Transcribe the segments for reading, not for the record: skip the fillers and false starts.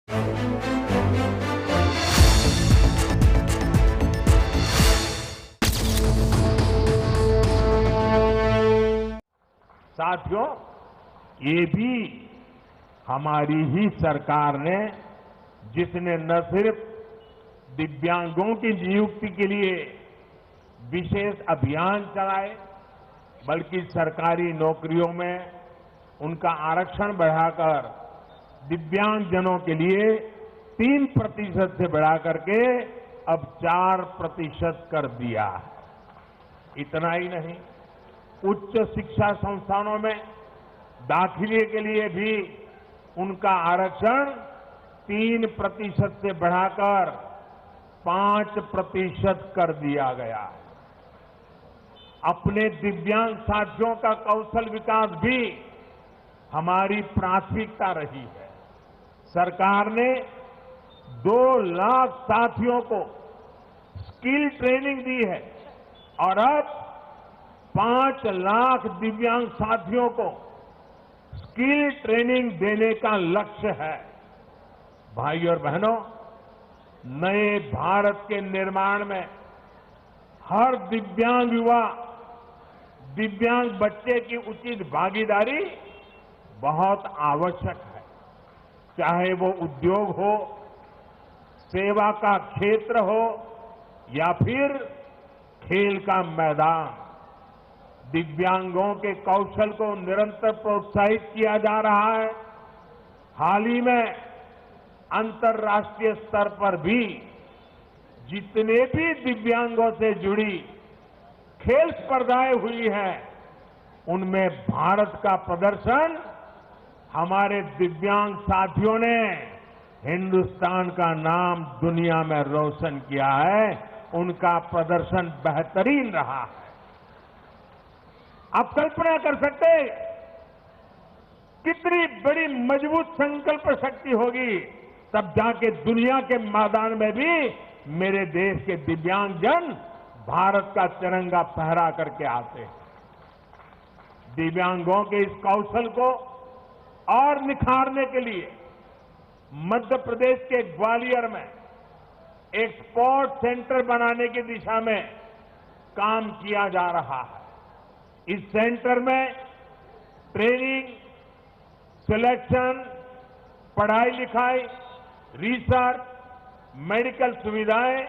साथियों, ये भी हमारी ही सरकार ने, जिसने न सिर्फ दिव्यांगों की नियुक्ति के लिए विशेष अभियान चलाए, बल्कि सरकारी नौकरियों में उनका आरक्षण बढ़ाकर दिव्यांगजनों के लिए 3% से बढ़ाकर के अब 4% कर दिया है। इतना ही नहीं, उच्च शिक्षा संस्थानों में दाखिले के लिए भी उनका आरक्षण 3% से बढ़ाकर 5% कर दिया गया है। अपने दिव्यांग साथियों का कौशल विकास भी हमारी प्राथमिकता रही है। सरकार ने 2 लाख साथियों को स्किल ट्रेनिंग दी है और अब 5 लाख दिव्यांग साथियों को स्किल ट्रेनिंग देने का लक्ष्य है। भाई और बहनों, नए भारत के निर्माण में हर दिव्यांग युवा, दिव्यांग बच्चे की उचित भागीदारी बहुत आवश्यक है। चाहे वो उद्योग हो, सेवा का क्षेत्र हो या फिर खेल का मैदान, दिव्यांगों के कौशल को निरंतर प्रोत्साहित किया जा रहा है। हाल ही में अंतर्राष्ट्रीय स्तर पर भी जितने भी दिव्यांगों से जुड़ी खेल स्पर्धाएं हुई हैं, उनमें भारत का प्रदर्शन, हमारे दिव्यांग साथियों ने हिंदुस्तान का नाम दुनिया में रोशन किया है। उनका प्रदर्शन बेहतरीन रहा है। आप कल्पना कर सकते कितनी बड़ी मजबूत संकल्प शक्ति होगी, तब जाके दुनिया के मैदान में भी मेरे देश के दिव्यांगजन भारत का तिरंगा फहरा करके आते हैं। दिव्यांगों के इस कौशल को और निखारने के लिए मध्य प्रदेश के ग्वालियर में एक स्पोर्ट सेंटर बनाने की दिशा में काम किया जा रहा है। इस सेंटर में ट्रेनिंग, सिलेक्शन, पढ़ाई लिखाई, रिसर्च, मेडिकल सुविधाएं,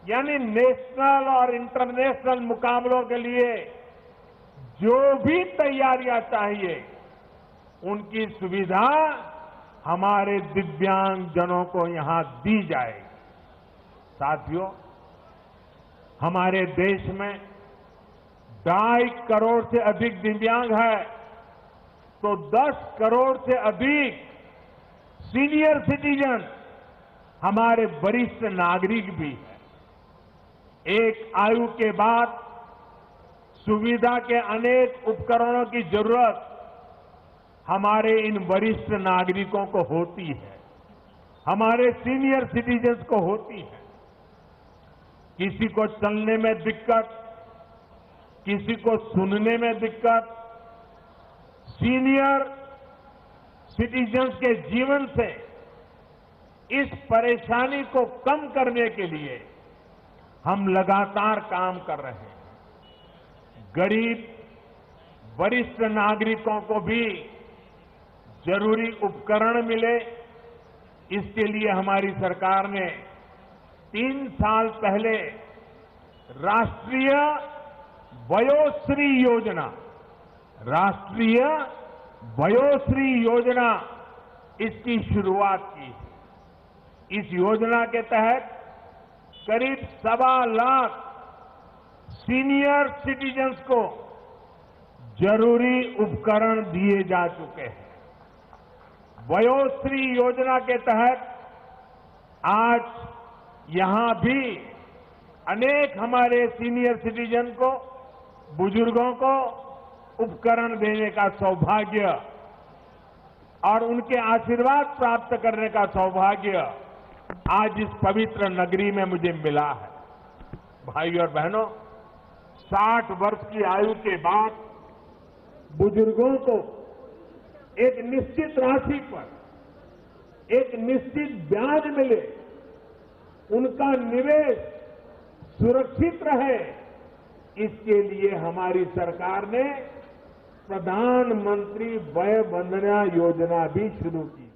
यानी नेशनल और इंटरनेशनल मुकाबलों के लिए जो भी तैयारियां चाहिए, उनकी सुविधा हमारे दिव्यांगजनों को यहां दी जाएगी। साथियों, हमारे देश में 2.5 करोड़ से अधिक दिव्यांग है, तो 10 करोड़ से अधिक सीनियर सिटीजन, हमारे वरिष्ठ नागरिक भी है। एक आयु के बाद सुविधा के अनेक उपकरणों की जरूरत हमारे इन वरिष्ठ नागरिकों को होती है, हमारे सीनियर सिटीजन्स को होती है। किसी को चलने में दिक्कत, किसी को सुनने में दिक्कत। सीनियर सिटीजन्स के जीवन से इस परेशानी को कम करने के लिए हम लगातार काम कर रहे हैं। गरीब वरिष्ठ नागरिकों को भी जरूरी उपकरण मिले, इसके लिए हमारी सरकार ने 3 साल पहले राष्ट्रीय वयोश्री योजना इसकी शुरुआत की। इस योजना के तहत करीब 1.25 लाख सीनियर सिटीजन्स को जरूरी उपकरण दिए जा चुके हैं। वयोश्री योजना के तहत आज यहां भी अनेक हमारे सीनियर सिटीजन को, बुजुर्गों को उपकरण देने का सौभाग्य और उनके आशीर्वाद प्राप्त करने का सौभाग्य आज इस पवित्र नगरी में मुझे मिला है। भाई और बहनों, 60 वर्ष की आयु के बाद बुजुर्गों को एक निश्चित राशि पर एक निश्चित ब्याज मिले, उनका निवेश सुरक्षित रहे, इसके लिए हमारी सरकार ने प्रधानमंत्री वय वंदना योजना भी शुरू की।